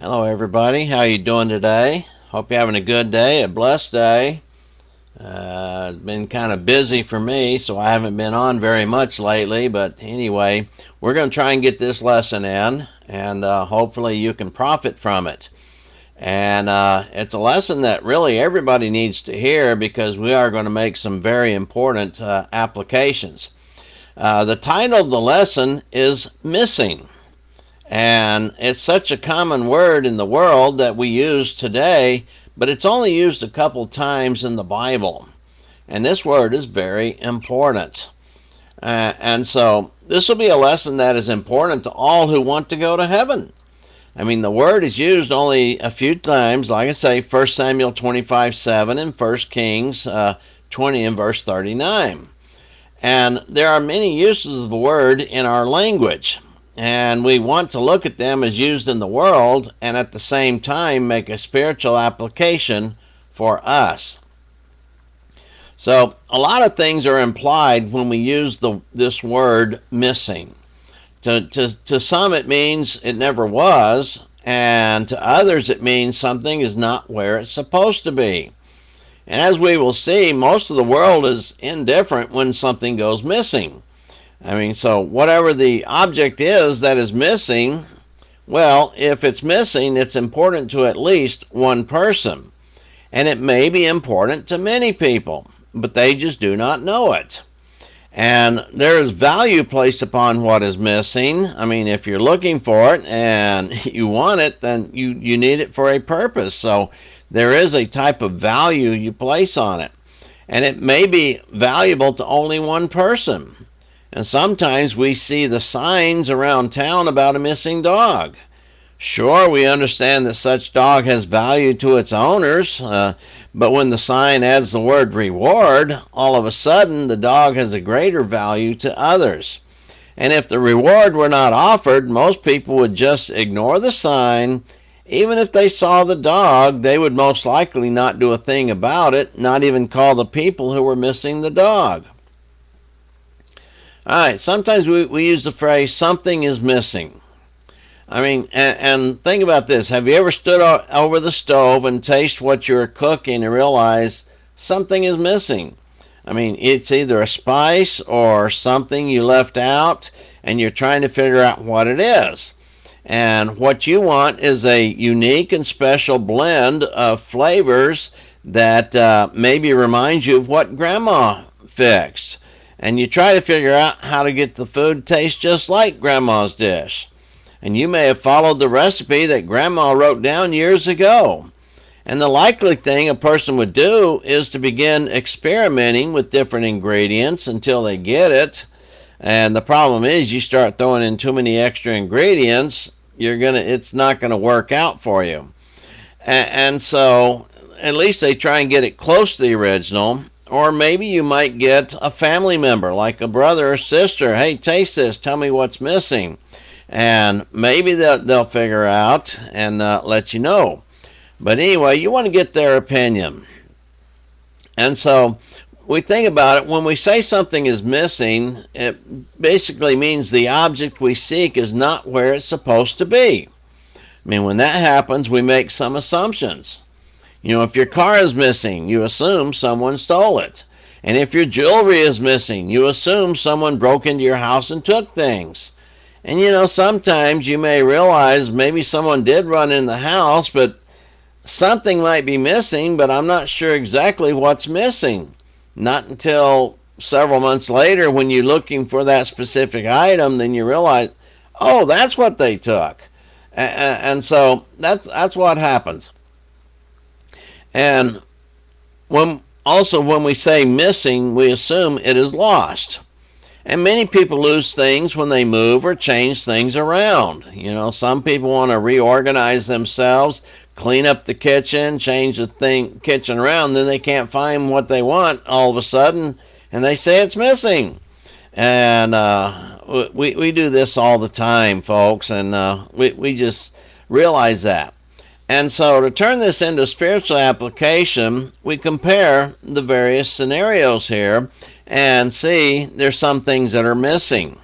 Hello, everybody. How you doing today? Hope you're having a good day, a blessed day. It's been kind of busy for me, so I haven't been on very much lately. But anyway, we're going to try and get this lesson in, and hopefully you can profit from it. And it's a lesson that really everybody needs to hear because we are going to make some very important applications. The title of the lesson is Missing. And it's such a common word in the world that we use today, but it's only used a couple times in the Bible. And this word is very important. And so this will be a lesson that is important to all who want to go to heaven. I mean, the word is used only a few times, like I say, 1 Samuel 25:7 and 1 Kings 20 and verse 39. And there are many uses of the word in our language. And we want to look at them as used in the world and at the same time make a spiritual application for us. So a lot of things are implied when we use this word missing. To some it means it never was, and to others it means something is not where it's supposed to be. And as we will see, most of the world is indifferent when something goes missing. I mean, so whatever the object is that is missing, well, if it's missing, it's important to at least one person. And it may be important to many people, but they just do not know it. And there is value placed upon what is missing. I mean, if you're looking for it and you want it, then you need it for a purpose. So there is a type of value you place on it. And it may be valuable to only one person. And sometimes we see the signs around town about a missing dog. Sure, we understand that such dog has value to its owners, but when the sign adds the word reward, all of a sudden the dog has a greater value to others. And if the reward were not offered, most people would just ignore the sign. Even if they saw the dog, they would most likely not do a thing about it, not even call the people who were missing the dog. All right, sometimes we use the phrase, something is missing. I mean, and think about this. Have you ever stood over the stove and taste what you're cooking and realize something is missing? I mean, it's either a spice or something you left out, and you're trying to figure out what it is. And what you want is a unique and special blend of flavors that maybe reminds you of what Grandma fixed. And you try to figure out how to get the food taste just like Grandma's dish. And you may have followed the recipe that Grandma wrote down years ago. And the likely thing a person would do is to begin experimenting with different ingredients until they get it. And the problem is you start throwing in too many extra ingredients, it's not gonna work out for you. And so at least they try and get it close to the original. Or maybe you might get a family member, like a brother or sister. Hey, taste this. Tell me what's missing. And maybe they'll figure out and let you know. But anyway, you want to get their opinion. And so we think about it. When we say something is missing, it basically means the object we seek is not where it's supposed to be. I mean, when that happens, we make some assumptions. You know, if your car is missing, you assume someone stole it. And if your jewelry is missing, you assume someone broke into your house and took things. And you know, sometimes you may realize maybe someone did run in the house, but something might be missing, but I'm not sure exactly what's missing. Not until several months later when you're looking for that specific item, then you realize, oh, that's what they took. And so that's what happens. And when we say missing, we assume it is lost. And many people lose things when they move or change things around. You know, some people want to reorganize themselves, clean up the kitchen, change the kitchen around, then they can't find what they want all of a sudden, and they say it's missing. And we do this all the time, folks, and we just realize that. And so to turn this into spiritual application, we compare the various scenarios here and see there's some things that are missing.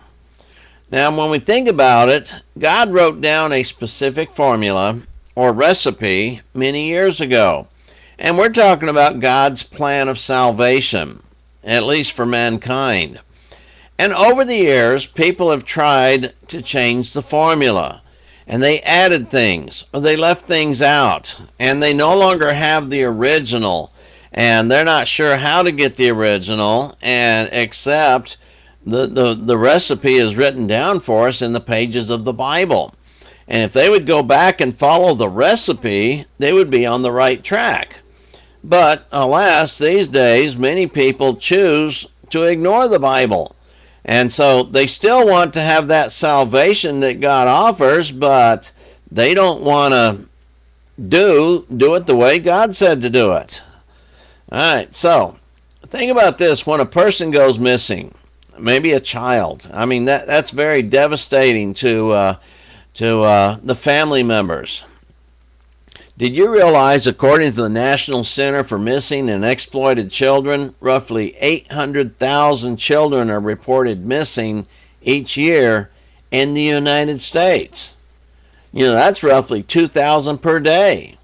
Now, when we think about it, God wrote down a specific formula or recipe many years ago. And we're talking about God's plan of salvation, at least for mankind. And over the years, people have tried to change the formula. And they added things, or they left things out. And they no longer have the original. And they're not sure how to get the original, and except the recipe is written down for us in the pages of the Bible. And if they would go back and follow the recipe, they would be on the right track. But alas, these days, many people choose to ignore the Bible. And so they still want to have that salvation that God offers, but they don't want to do it the way God said to do it. All right, so think about this. When a person goes missing, maybe a child, I mean, that's very devastating to the family members. Did you realize, according to the National Center for Missing and Exploited Children, roughly 800,000 children are reported missing each year in the United States? You know, that's roughly 2,000 per day.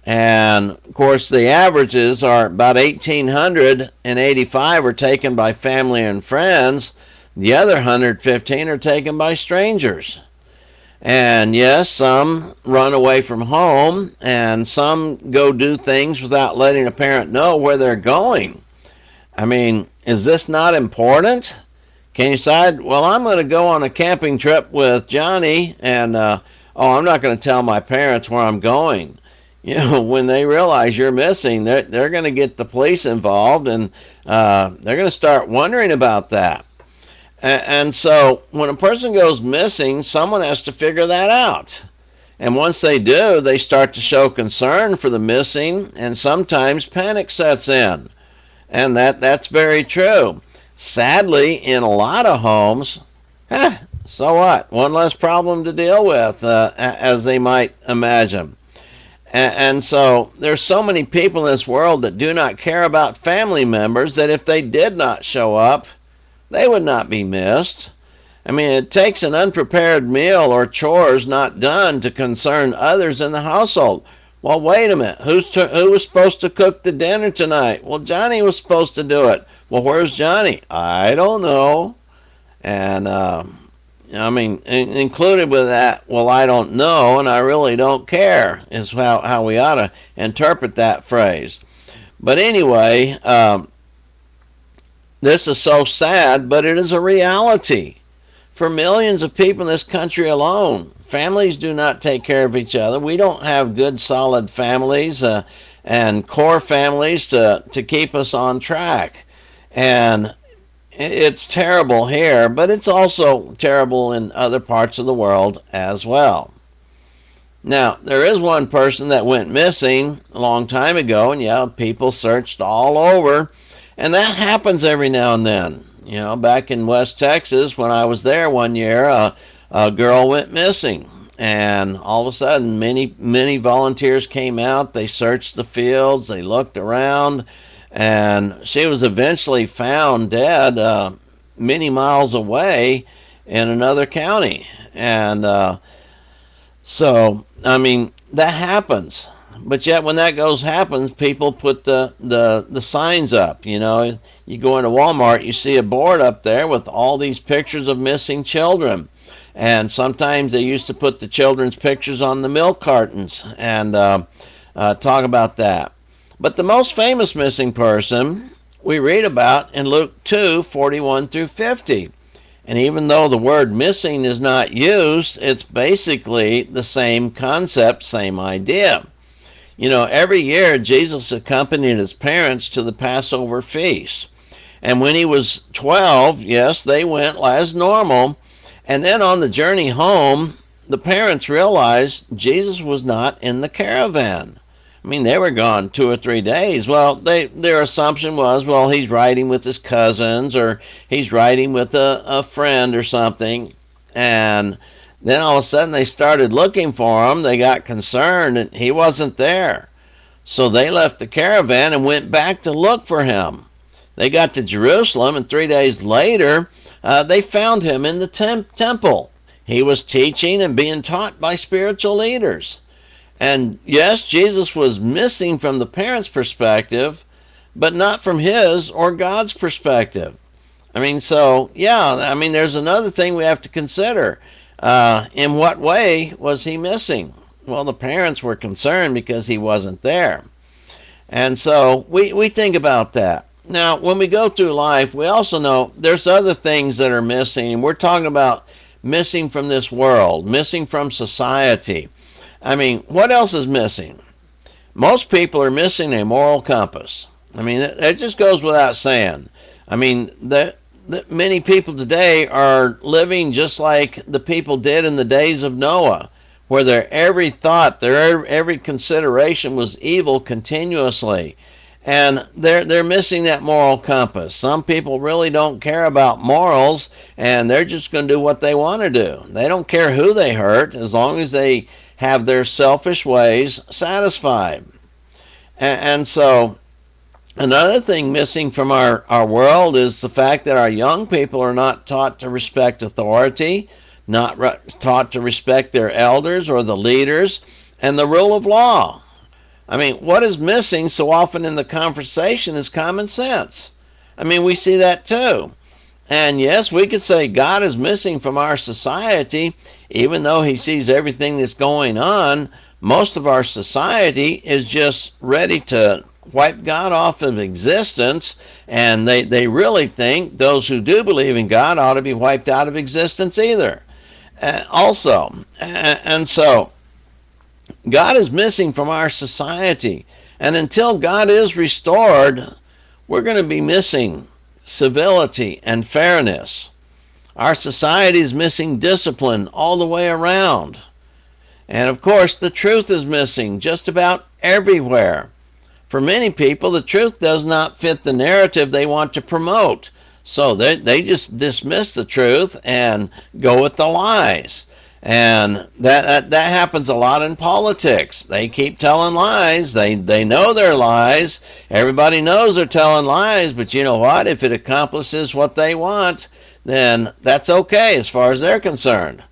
And, of course, the averages are about 1,885 are taken by family and friends. The other 115 are taken by strangers. And yes, some run away from home, and some go do things without letting a parent know where they're going. I mean, is this not important? Can you decide, well, I'm going to go on a camping trip with Johnny, and I'm not going to tell my parents where I'm going. You know, when they realize you're missing, they're going to get the police involved, and they're going to start wondering about that. And so when a person goes missing, someone has to figure that out. And once they do, they start to show concern for the missing, and sometimes panic sets in. And that's very true. Sadly, in a lot of homes, so what? One less problem to deal with, as they might imagine. And so there's so many people in this world that do not care about family members that if they did not show up, they would not be missed. I mean, it takes an unprepared meal or chores not done to concern others in the household. Well, wait a minute. Who was supposed to cook the dinner tonight? Well, Johnny was supposed to do it. Well, where's Johnny? I don't know. And, I mean, included with that, well, I don't know and I really don't care is how we ought to interpret that phrase. But anyway, this is so sad, but it is a reality. For millions of people in this country alone, families do not take care of each other. We don't have good, solid families and core families to keep us on track. And it's terrible here, but it's also terrible in other parts of the world as well. Now, there is one person that went missing a long time ago, and yeah, people searched all over. And that happens every now and then. You know, back in West Texas, when I was there one year, a girl went missing. And all of a sudden, many volunteers came out. They searched the fields. They looked around. And she was eventually found dead many miles away in another county. And so, I mean, that happens. But yet when that happens, people put the signs up. You know, you go into Walmart, you see a board up there with all these pictures of missing children. And sometimes they used to put the children's pictures on the milk cartons and talk about that. But the most famous missing person we read about in Luke 2:41 through 50. And even though the word missing is not used, it's basically the same concept, same idea. You know, every year Jesus accompanied his parents to the Passover feast. And when he was 12, yes, they went as normal. And then on the journey home, the parents realized Jesus was not in the caravan. I mean, they were gone 2 or 3 days. Well, their assumption was, well, he's riding with his cousins or he's riding with a friend or something. And then all of a sudden they started looking for him. They got concerned and he wasn't there. So they left the caravan and went back to look for him. They got to Jerusalem, and 3 days later, they found him in the temple. He was teaching and being taught by spiritual leaders. And yes, Jesus was missing from the parents' perspective, but not from his or God's perspective. I mean, so, yeah, I mean, there's another thing we have to consider. In what way was he missing? Well, the parents were concerned because he wasn't there. And so we think about that. Now, when we go through life, we also know there's other things that are missing. And we're talking about missing from this world, missing from society. I mean, what else is missing? Most people are missing a moral compass. I mean, it just goes without saying. I mean, many people today are living just like the people did in the days of Noah, where their every thought, their every consideration was evil continuously. And they're missing that moral compass. Some people really don't care about morals, and they're just going to do what they want to do. They don't care who they hurt as long as they have their selfish ways satisfied. And so another thing missing from our world is the fact that our young people are not taught to respect authority, not taught to respect their elders or the leaders, and the rule of law. I mean, what is missing so often in the conversation is common sense. I mean, we see that too. And yes, we could say God is missing from our society, even though he sees everything that's going on. Most of our society is just ready to wipe God off of existence, and they really think those who do believe in God ought to be wiped out of existence either. And so God is missing from our society, and until God is restored, we're going to be missing civility and fairness. Our society is missing discipline all the way around. And of course, the truth is missing just about everywhere. For many people, the truth does not fit the narrative they want to promote. So they just dismiss the truth and go with the lies. And that happens a lot in politics. They keep telling lies. They know they're lies. Everybody knows they're telling lies, but you know what? If it accomplishes what they want, then that's okay as far as they're concerned.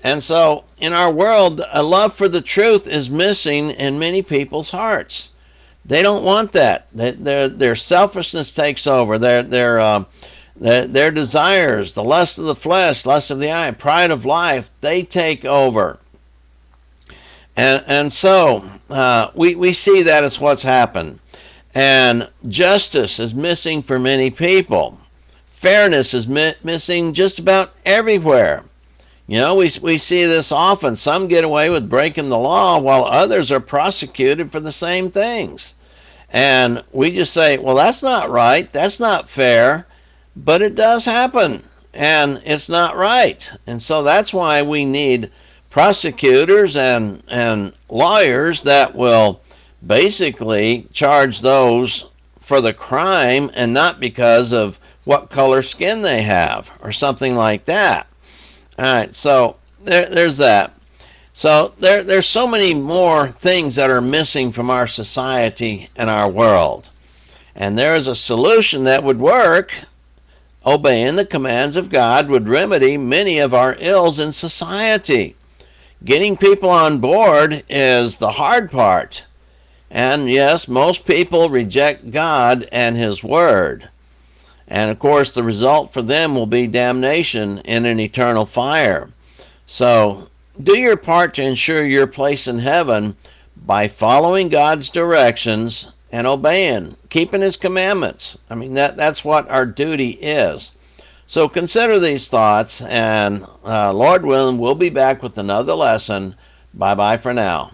And so in our world, a love for the truth is missing in many people's hearts. They don't want that. Their selfishness takes over. Their desires, the lust of the flesh, lust of the eye, pride of life, they take over. And so we see that as what's happened. And justice is missing for many people. Fairness is missing just about everywhere. You know, we see this often. Some get away with breaking the law while others are prosecuted for the same things. And we just say, well, that's not right. That's not fair. But it does happen, and it's not right. And so that's why we need prosecutors and lawyers that will basically charge those for the crime and not because of what color skin they have or something like that. All right, so there's that. So there's so many more things that are missing from our society and our world. And there is a solution that would work. Obeying the commands of God would remedy many of our ills in society. Getting people on board is the hard part. And yes, most people reject God and his word. And of course, the result for them will be damnation in an eternal fire. So do your part to ensure your place in heaven by following God's directions and obeying, keeping his commandments. I mean, that's what our duty is. So consider these thoughts, and Lord willing, we'll be back with another lesson. Bye-bye for now.